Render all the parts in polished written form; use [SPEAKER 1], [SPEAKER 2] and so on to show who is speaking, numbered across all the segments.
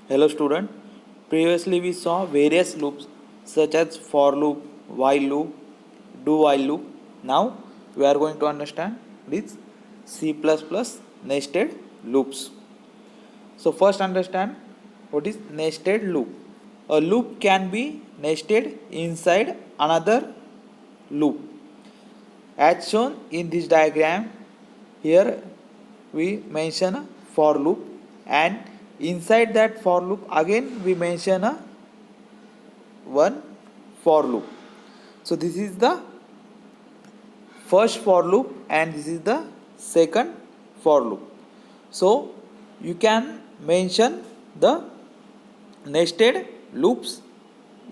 [SPEAKER 1] Hello student. Previously we saw various loops such as for loop, while loop, do while loop. Now we are going to understand these C++ nested loops. So first understand what is nested loop. A loop can be nested inside another loop. As shown in this diagram, here we mention a for loop, and inside that for loop again we mention a one for loop. So this is the first for loop and this is the second for loop. So you can mention the nested loops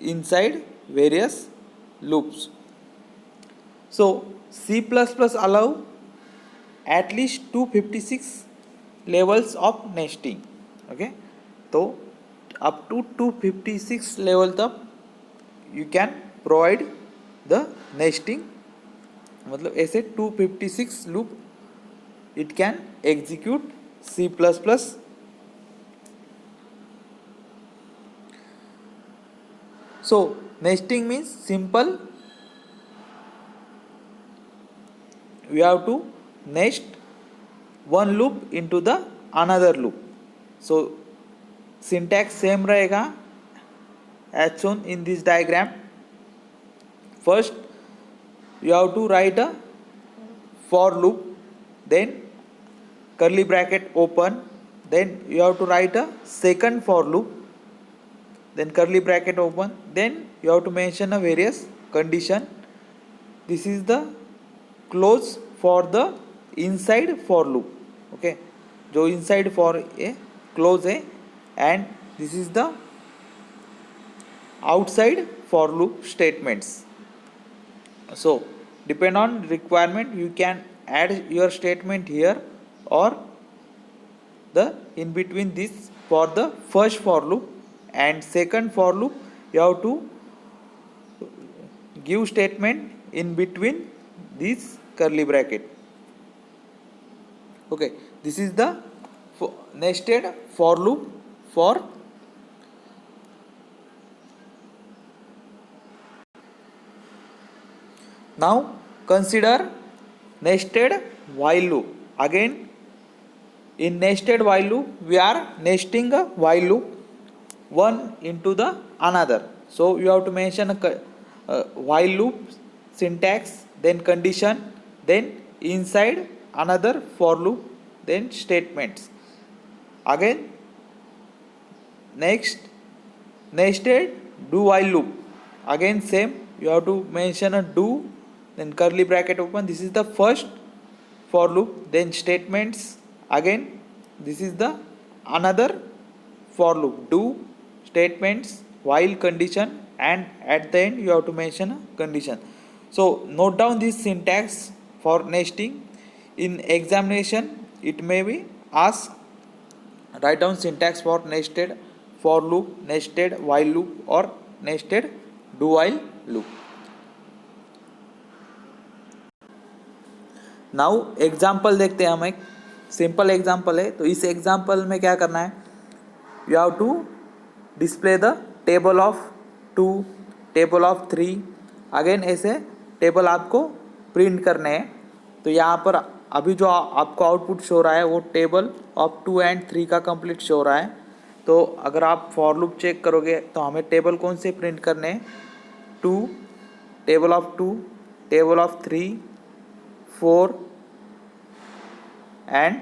[SPEAKER 1] inside various loops. So C++ allow at least 256 levels of nesting. Okay, so up to 256 level तक you can provide the nesting. मतलब ऐसे 256 loop it can execute C++. So nesting means simple. We have to nest one loop into the another loop. So syntax same रहेगा as shown in this diagram. First you have to write a for loop, then curly bracket open, then you have to write a second for loop, then curly bracket open, then you have to mention a various condition. This is the close for the inside for loop. Okay, जो inside for a close है, and this is the outside for loop statements. So depend on requirement you can add your statement here or the in between this for the first for loop, and second for loop you have to give statement in between this curly bracket. Okay, this is the nested for loop for now. Consider nested while loop. Again, in nested while loop we are nesting a while loop one into the another. So you have to mention a while loop syntax, then condition, then inside another for loop, then statements. Again, next nested do while loop. Again same, you have to mention a do, then curly bracket open. This is the first for loop, then statements. Again, this is the another for loop, do, statements, while, condition, and at the end you have to mention a condition. So note down this syntax for nesting. In examination it may be asked, write down syntax for nested for loop, nested while loop, or nested do while loop. Now example देखते हैं हम. एक simple example है. तो इस example में क्या करना है, you have to display the table of 2, table of 3. Again ऐसे टेबल आपको प्रिंट करने हैं. तो यहाँ पर अभी जो आपको आउटपुट शो रहा है वो टेबल ऑफ 2 एंड 3 का कंप्लीट शो रहा है. तो अगर आप फॉर लूप चेक करोगे तो हमें टेबल कौन से प्रिंट करने हैं, 2, table of 2, table of 3, 4 and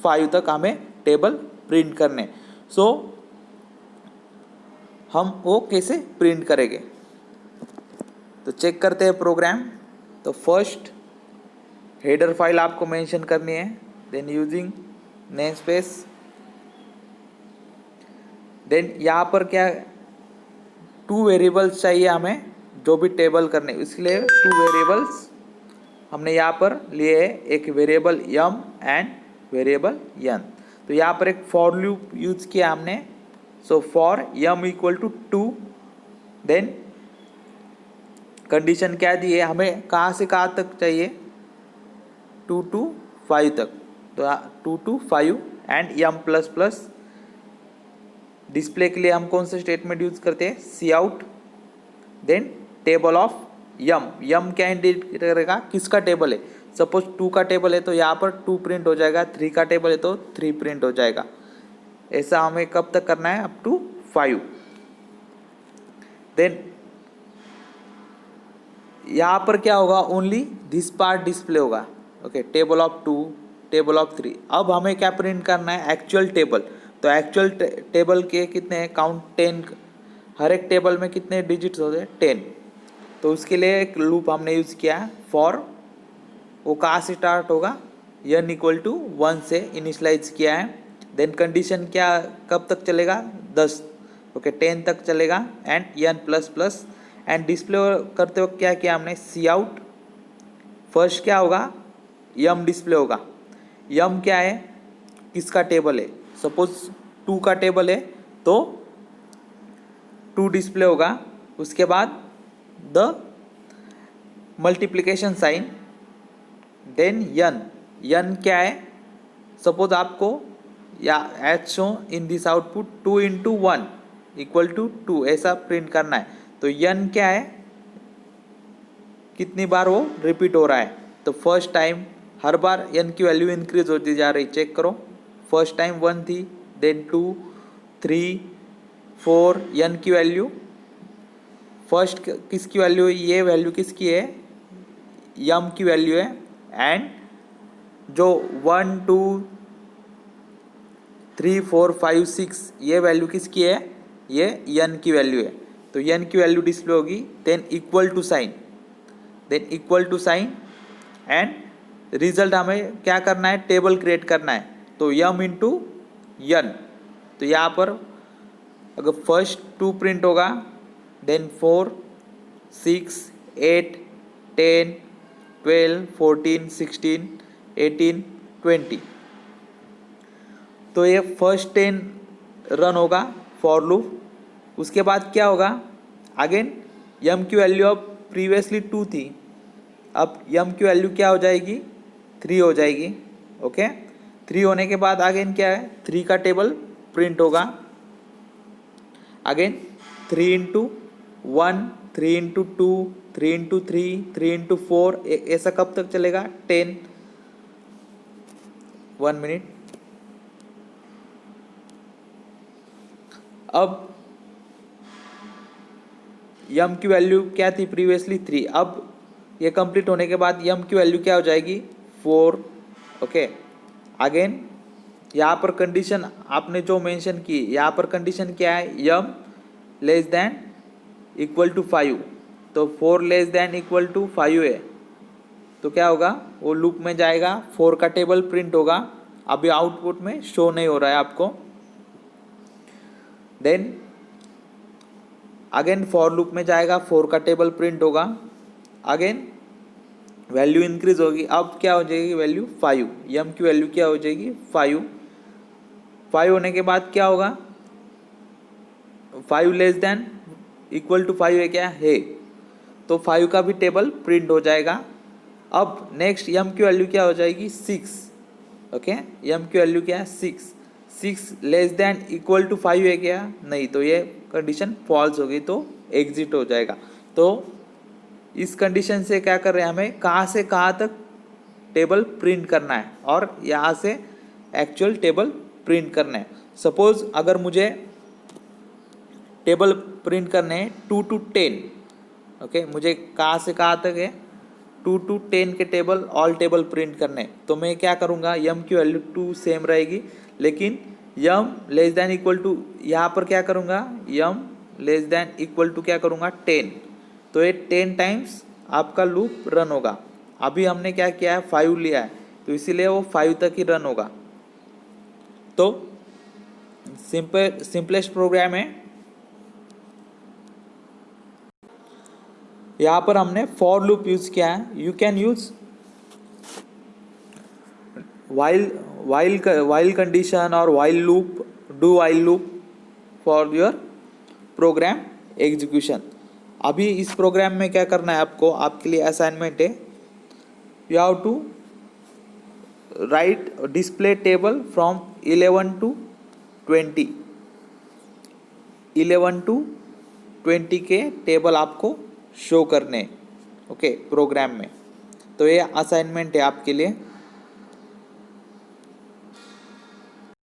[SPEAKER 1] 5 तक हमें टेबल प्रिंट करने. सो हम वो कैसे प्रिंट करेंगे, तो चेक करते हैं प्रोग्राम. तो फर्स्ट हेडर फाइल आपको मेंशन करनी है, then using namespace, then यहाँ पर क्या 2 वेरिएबल्स चाहिए हमें जो भी टेबल करने, इसलिए 2 वेरिएबल्स हमने यहाँ पर लिए है, एक variable m and variable n. तो यहाँ पर एक फॉर लूप यूज किया हमने. So for m equal to 2, then condition क्या दी है, हमें कहाँ से कहाँ तक चाहिए, 2 to 5 तक. तो 2 to 5 and m plus plus display के लिए हम कौन से स्टेटमेंट यूज करते हैं, cout, then table of m. M क्या इंडिकेट करेगा, किसका टेबल है। सपोज 2 का टेबल है तो यहाँ पर 2 प्रिंट हो जाएगा, 3 का टेबल है तो 3 प्रिंट हो जाएगा। ऐसा हमें कब तक करना है, अप टू 5। देन यहाँ पर क्या होगा, ओनली दिस पार्ट डिस्प्ले होगा। Okay, table of 2, table of 3। अब हमें क्या प्रिंट करना है, एक्चुअल टेबल। तो एक्चुअल टेबल के कितने हैं, काउंट 10, हर एक टेबल में कितने डिजिट्स होते हैं, 10। तो उसके लिए एक लूप हमने यूज़ किया है फॉर, वो कहाँ से स्टार्ट होगा, n इक्वल टू 1 से इनिशलाइज किया है। देन कंडीशन क्या, कब तक चलेगा, 10, ओके 10 तक चलेगा, and n plus plus. And display करते वक्त क्या किया हमने, सी आउट, फर्स्ट क्या होगा, यम डिस्प्ले होगा। यम क्या है, किसका टेबल है। सपोज 2 का टेबल है तो 2 डिस्प्ले होगा। उसके बाद the multiplication sign, then n क्या है, सपोज आपको या एच show in this output 2 into 1 equal to 2 ऐसा प्रिंट करना है। तो यन क्या है, कितनी बार वो रिपीट हो रहा है। तो फर्स्ट टाइम हर बार n की वैल्यू इंक्रीज होती जा रही, चेक करो। फर्स्ट टाइम 1 थी, देन 2, 3, 4, n की वैल्यू फर्स्ट किसकी वैल्यू है, ये वैल्यू किसकी है, यम की वैल्यू है। एंड जो 1, 2, 3, 4, 5, 6 ये वैल्यू किसकी है, ये n की वैल्यू है। तो n की वैल्यू डिस्प्ले होगी, then equal to sign, then equal to sign. And result हमें क्या करना है, टेबल क्रिएट करना है। तो यम इंटू यन, तो यहाँ पर अगर फर्स्ट 2 प्रिंट होगा, देन 4, 6, 8, 10, 12, 14, 16, 18, 20। तो ये फर्स्ट 10 रन होगा फॉर लूप। उसके बाद क्या होगा, अगेन यम की वैल्यू अब प्रीवियसली 2 थी, अब यम की वैल्यू क्या हो जाएगी, 3 हो जाएगी। ओके, 3 होने के बाद अगेन क्या है, 3 का टेबल प्रिंट होगा। Again 3 into 1, 3 into 2, 3 into 3, 3 into 4, ऐसा कब तक चलेगा, 10। 1 मिनट। अब यम की वैल्यू क्या थी प्रीवियसली, 3। अब ये कंप्लीट होने के बाद यम की वैल्यू क्या हो जाएगी, 4। ओके, अगेन यहाँ पर कंडीशन आपने जो मेंशन की, यहाँ पर कंडीशन क्या है, यम लेस देन इक्वल टू 5। तो 4 लेस देन इक्वल टू 5 है, तो क्या होगा, वो लूप में जाएगा, 4 का टेबल प्रिंट होगा। अभी आउटपुट में शो नहीं हो रहा है आपको। देन अगेन फॉर लूप में जाएगा, 4 का टेबल प्रिंट होगा। अगेन वैल्यू इंक्रीज होगी, अब क्या हो जाएगी वैल्यू, 5। यम की वैल्यू क्या हो जाएगी, 5। 5 होने के बाद क्या होगा, 5 लेस देन इक्वल टू 5 है क्या है, तो 5 का भी टेबल प्रिंट हो जाएगा। अब नेक्स्ट यम की वैल्यू क्या हो जाएगी, 6। ओके, यम की वैल्यू क्या है, 6। 6 लेस देन इक्वल टू 5 है क्या, नहीं, तो ये कंडीशन फॉल्स हो गई, तो एग्जिट हो जाएगा। तो इस कंडीशन से क्या कर रहे हैं, हमें कहाँ से कहाँ तक टेबल प्रिंट करना है और यहाँ से एक्चुअल टेबल प्रिंट करना है। सपोज अगर मुझे टेबल प्रिंट करने हैं 2 to 10, ओके, मुझे कहाँ से कहाँ तक है, 2 to 10 के टेबल, ऑल टेबल प्रिंट करने हैं। तो मैं क्या करूँगा, यम की वैल्यू 2 सेम रहेगी, लेकिन यम लेस देन इक्वल टू, यहाँ पर क्या करूँगा, यम लेस देन इक्वल टू क्या करूँगा, 10। तो ये 10 टाइम्स आपका लूप रन होगा। अभी हमने क्या किया है, 5 लिया है, तो इसीलिए वो 5 तक ही रन होगा। तो सिंपलेस्ट प्रोग्राम है। यहाँ पर हमने फॉर लूप यूज किया है। You can use while condition और while loop, do while loop for your program execution. अभी इस प्रोग्राम में क्या करना है आपको, आपके लिए असाइनमेंट है, you have to write display table from 11 to 20। 11 to 20 के टेबल आपको शो करने, ओके, प्रोग्राम में। तो ये असाइनमेंट है आपके लिए।